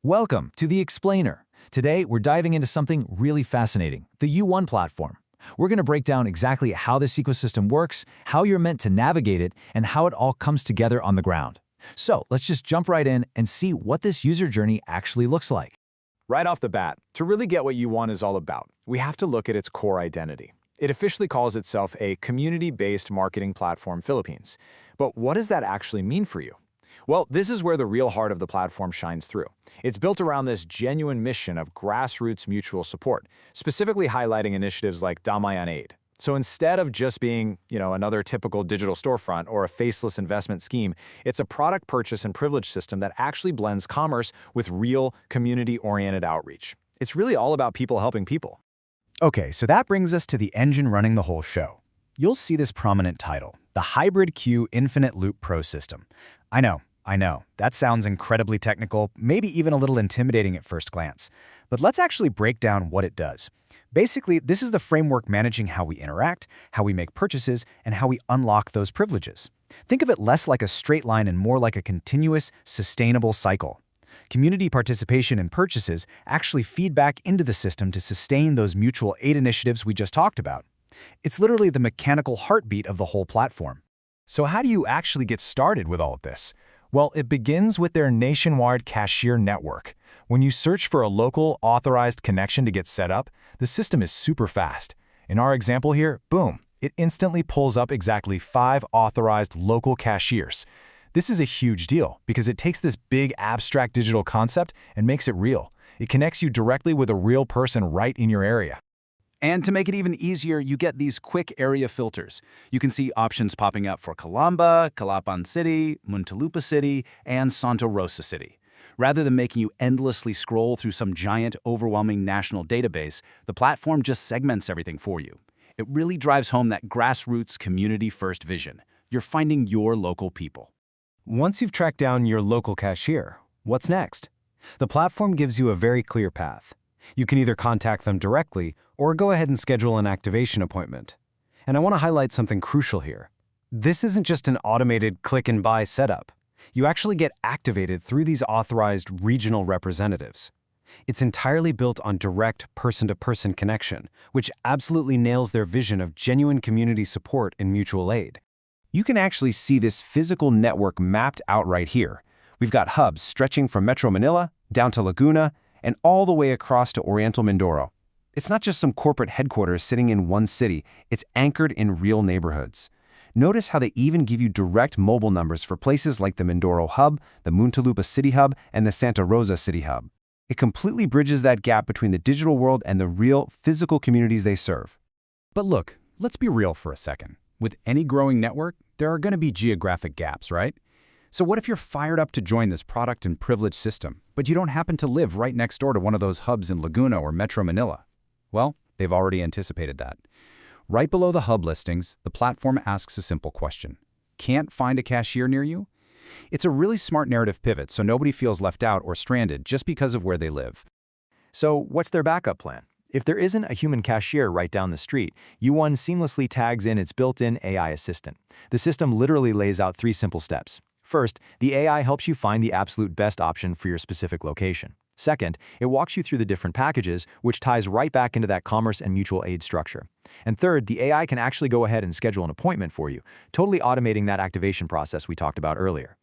Welcome to The Explainer. Today, we're diving into something really fascinating, the YuOne platform. We're going to break down exactly how this ecosystem works, how you're meant to navigate it, and how it all comes together on the ground. So let's just jump right in and see what this user journey actually looks like. Right off the bat, to really get what YuOne is all about, we have to look at its core identity. It officially calls itself a community-based marketing platform Philippines. But what does that actually mean for you? Well, this is where the real heart of the platform shines through. It's built around this genuine mission of grassroots mutual support, specifically highlighting initiatives like Damayan Aid. So instead of just being, another typical digital storefront or a faceless investment scheme, it's a product purchase and privilege system that actually blends commerce with real community-oriented outreach. It's really all about people helping people. Okay, so that brings us to the engine running the whole show. You'll see this prominent title, the Hybrid Queue Infinite Loop Pro System. I know, that sounds incredibly technical, maybe even a little intimidating at first glance. But let's actually break down what it does. Basically, this is the framework managing how we interact, how we make purchases, and how we unlock those privileges. Think of it less like a straight line and more like a continuous, sustainable cycle. Community participation in purchases actually feed back into the system to sustain those mutual aid initiatives we just talked about. It's literally the mechanical heartbeat of the whole platform. So how do you actually get started with all of this? Well, it begins with their nationwide cashier network. When you search for a local authorized connection to get set up, the system is super fast. In our example here, boom, it instantly pulls up exactly 5 authorized local cashiers. This is a huge deal because it takes this big abstract digital concept and makes it real. It connects you directly with a real person right in your area. And to make it even easier, you get these quick area filters. You can see options popping up for Calamba, Calapan City, Muntinlupa City, and Santa Rosa City. Rather than making you endlessly scroll through some giant, overwhelming national database, the platform just segments everything for you. It really drives home that grassroots, community-first vision. You're finding your local people. Once you've tracked down your local cashier, what's next? The platform gives you a very clear path. You can either contact them directly or go ahead and schedule an activation appointment. And I want to highlight something crucial here. This isn't just an automated click-and-buy setup. You actually get activated through these authorized regional representatives. It's entirely built on direct person-to-person connection, which absolutely nails their vision of genuine community support and mutual aid. You can actually see this physical network mapped out right here. We've got hubs stretching from Metro Manila down to Laguna and all the way across to Oriental Mindoro. It's not just some corporate headquarters sitting in one city, it's anchored in real neighborhoods. Notice how they even give you direct mobile numbers for places like the Mindoro Hub, the Muntinlupa City Hub, and the Santa Rosa City Hub. It completely bridges that gap between the digital world and the real, physical communities they serve. But look, let's be real for a second. With any growing network, there are going to be geographic gaps, right? So what if you're fired up to join this product and privilege system, but you don't happen to live right next door to one of those hubs in Laguna or Metro Manila? Well, they've already anticipated that. Right below the hub listings, the platform asks a simple question. Can't find a cashier near you? It's a really smart narrative pivot so nobody feels left out or stranded just because of where they live. So what's their backup plan? If there isn't a human cashier right down the street, YuOne seamlessly tags in its built-in AI assistant. The system literally lays out 3 simple steps. First, the AI helps you find the absolute best option for your specific location. Second, it walks you through the different packages, which ties right back into that commerce and mutual aid structure. And third, the AI can actually go ahead and schedule an appointment for you, totally automating that activation process we talked about earlier.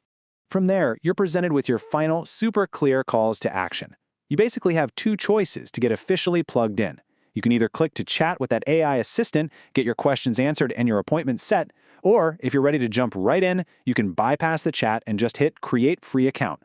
From there, you're presented with your final, super clear calls to action. You basically have 2 choices to get officially plugged in. You can either click to chat with that AI assistant, get your questions answered and your appointment set, or if you're ready to jump right in, you can bypass the chat and just hit Create Free Account.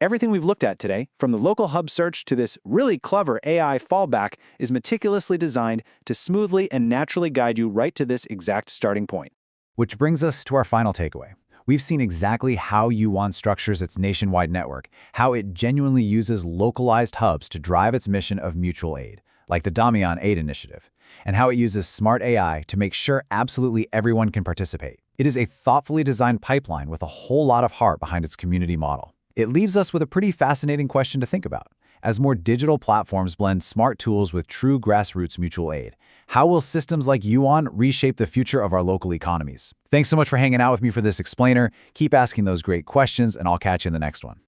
Everything we've looked at today, from the local hub search to this really clever AI fallback, is meticulously designed to smoothly and naturally guide you right to this exact starting point. Which brings us to our final takeaway. We've seen exactly how YuOne structures its nationwide network, how it genuinely uses localized hubs to drive its mission of mutual aid, like the Damayan Aid initiative, and how it uses smart AI to make sure absolutely everyone can participate. It is a thoughtfully designed pipeline with a whole lot of heart behind its community model. It leaves us with a pretty fascinating question to think about. As more digital platforms blend smart tools with true grassroots mutual aid, how will systems like YuOne reshape the future of our local economies? Thanks so much for hanging out with me for this explainer. Keep asking those great questions, and I'll catch you in the next one.